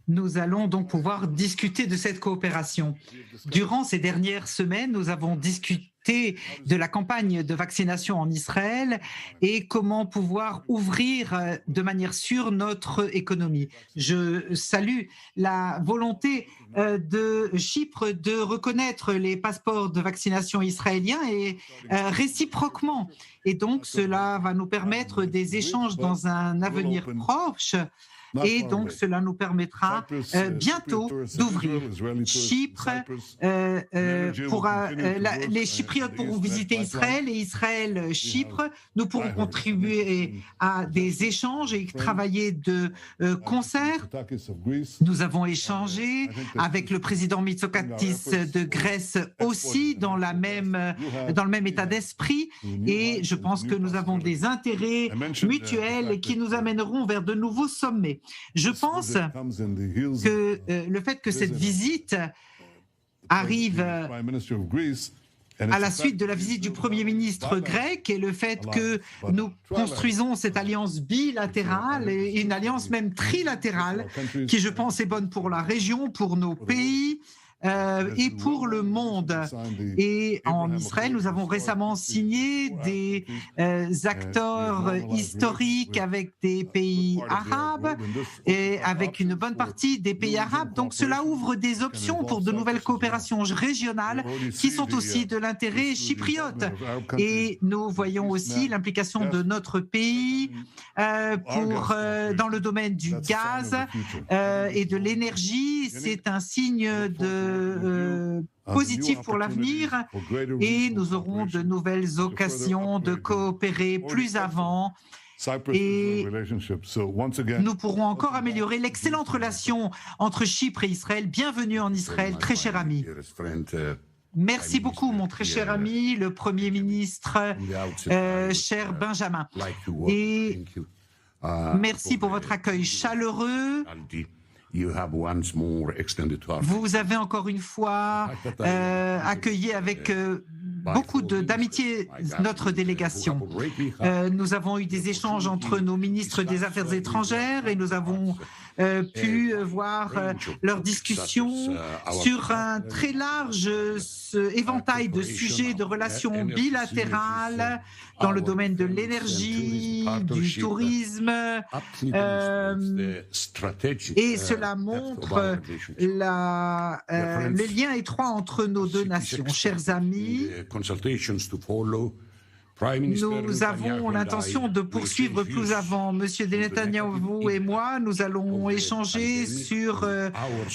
Nous allons donc pouvoir discuter de cette coopération. Durant ces dernières semaines, nous avons discuté de la campagne de vaccination en Israël et comment pouvoir ouvrir de manière sûre notre économie. Je salue la volonté de Chypre de reconnaître les passeports de vaccination israéliens et réciproquement. Et donc, cela va nous permettre des échanges dans un avenir proche. Et donc, cela nous permettra bientôt d'ouvrir. Chypre, les Chypriotes pourront visiter Israël et Israël, Chypre. Nous pourrons contribuer à des échanges et travailler de concert. Nous avons échangé avec le président Mitsotakis de Grèce aussi dans le même état d'esprit. Et je pense que nous avons des intérêts mutuels qui nous amèneront vers de nouveaux sommets. Je pense que le fait que cette visite arrive à la suite de la visite du Premier ministre grec et le fait que nous construisons cette alliance bilatérale et une alliance même trilatérale qui, je pense, est bonne pour la région, pour nos pays, et pour le monde. Et en Israël, nous avons récemment signé des accords historiques avec des pays arabes et avec une bonne partie des pays arabes. Donc cela ouvre des options pour de nouvelles coopérations régionales qui sont aussi de l'intérêt chypriote. Et nous voyons aussi l'implication de notre pays dans le domaine du gaz et de l'énergie. C'est un signe positif pour l'avenir et nous aurons de nouvelles occasions de coopérer plus avant et nous pourrons encore améliorer l'excellente relation entre Chypre et Israël. Bienvenue en Israël, très cher ami. Merci beaucoup, mon très cher ami, le Premier ministre, cher Benjamin. Et merci pour votre accueil chaleureux. Vous avez encore une fois accueilli avec beaucoup d'amitié notre délégation. Nous avons eu des échanges entre nos ministres des Affaires étrangères et nous avons pu voir leurs discussions sur un très large éventail de sujets de relations bilatérales dans le domaine de l'énergie, du tourisme, et cela montre le lien étroit entre nos deux nations. Chers amis, nous avons l'intention de poursuivre plus avant. Monsieur Netanyahu et moi, nous allons échanger sur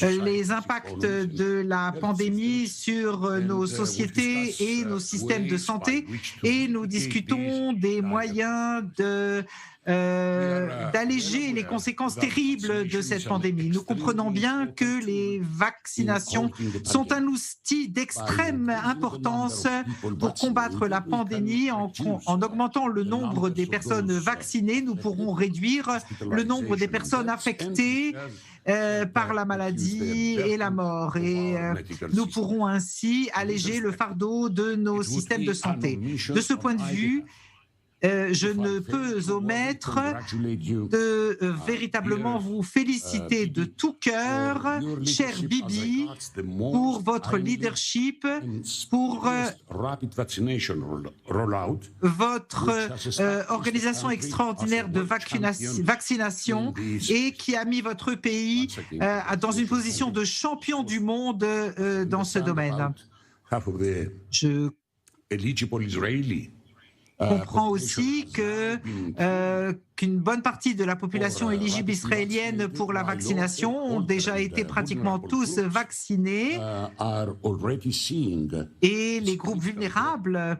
les impacts de la pandémie sur nos sociétés et nos systèmes de santé et nous discutons des moyens d'alléger les conséquences terribles de cette pandémie. Nous comprenons bien que les vaccinations sont un outil d'extrême importance pour combattre la pandémie. En augmentant le nombre des personnes vaccinées, nous pourrons réduire le nombre des personnes affectées par la maladie et la mort. Et nous pourrons ainsi alléger le fardeau de nos systèmes de santé. De ce point de vue, je ne peux omettre de véritablement vous féliciter de tout cœur, cher Bibi, pour votre leadership, pour votre organisation extraordinaire de vaccination et qui a mis votre pays dans une position de champion du monde dans ce domaine. Je comprend aussi qu'une bonne partie de la population éligible israélienne pour la vaccination ont déjà été pratiquement tous vaccinés et les groupes vulnérables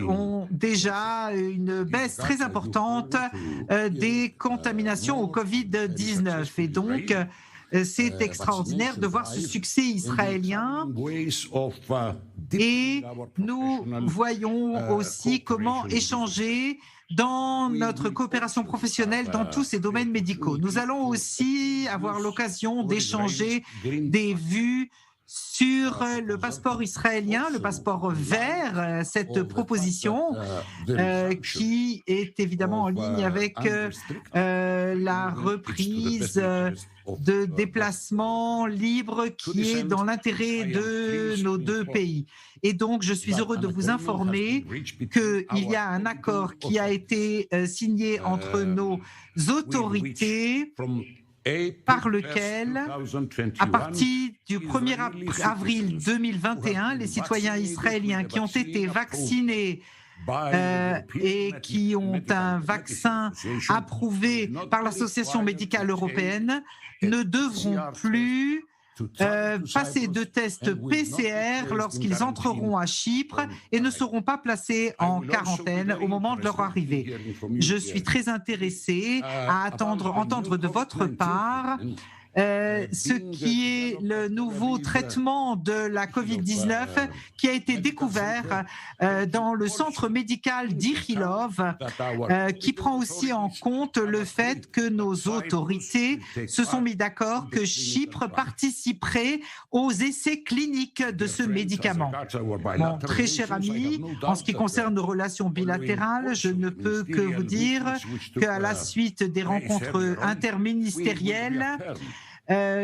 ont déjà une baisse très importante des contaminations au Covid-19 et donc c'est extraordinaire de voir ce succès israélien et nous voyons aussi comment échanger dans notre coopération professionnelle dans tous ces domaines médicaux. Nous allons aussi avoir l'occasion d'échanger des vues sur le passeport israélien, le passeport vert, cette proposition qui est évidemment en ligne avec la reprise de déplacement libre qui est dans l'intérêt de nos deux pays. Et donc, je suis heureux de vous informer qu'il y a un accord qui a été signé entre nos autorités par lequel, à partir du 1er avril 2021, les citoyens israéliens qui ont été vaccinés et qui ont un vaccin approuvé par l'Association médicale européenne ne devront plus passer de tests PCR lorsqu'ils entreront à Chypre et ne seront pas placés en quarantaine au moment de leur arrivée. Je suis très intéressé à entendre de votre part ce qui est le nouveau traitement de la Covid-19 qui a été découvert dans le centre médical d'Ichilov, qui prend aussi en compte le fait que nos autorités se sont mis d'accord que Chypre participerait aux essais cliniques de ce médicament. Mon très cher ami, en ce qui concerne nos relations bilatérales, je ne peux que vous dire qu'à la suite des rencontres interministérielles,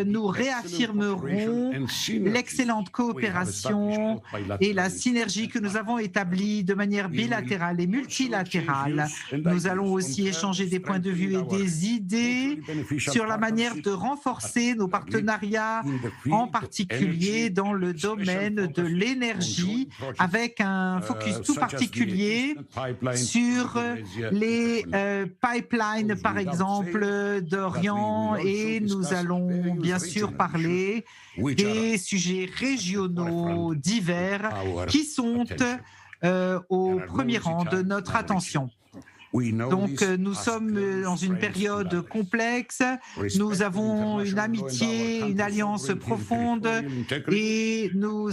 nous réaffirmerons l'excellente coopération et la synergie que nous avons établie de manière bilatérale et multilatérale. Nous allons aussi échanger des points de vue et des idées sur la manière de renforcer nos partenariats, en particulier dans le domaine de l'énergie, avec un focus tout particulier sur les pipelines, par exemple, d'Orient, et nous allons bien sûr parler des sujets régionaux divers qui sont au premier rang de notre attention. Donc nous sommes dans une période complexe, nous avons une amitié, une alliance profonde et nous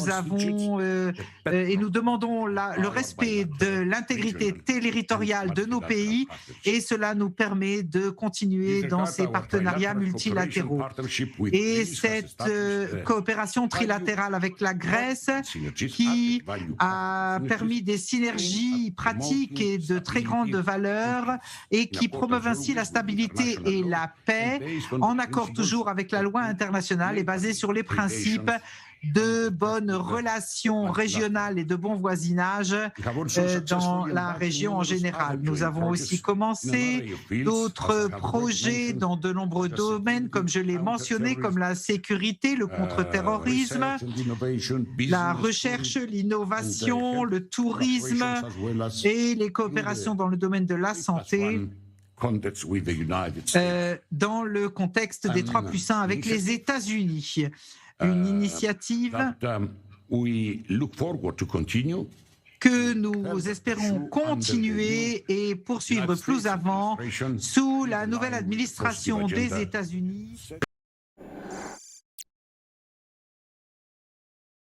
demandons le respect de l'intégrité territoriale de nos pays et cela nous permet de continuer dans ces partenariats multilatéraux. Et cette coopération trilatérale avec la Grèce qui a permis des synergies pratiques et de très grande valeur et qui promeuvent ainsi la stabilité et la paix en accord toujours avec la loi internationale et basée sur les principes de bonnes relations régionales et de bon voisinage dans la région en général. Nous avons aussi commencé d'autres projets dans de nombreux domaines, comme je l'ai mentionné, comme la sécurité, le contre-terrorisme, la recherche, l'innovation, le tourisme et les coopérations dans le domaine de la santé. Dans le contexte des 3+1 avec les États-Unis. Une initiative que nous espérons continuer et poursuivre plus avant sous la nouvelle administration des États-Unis.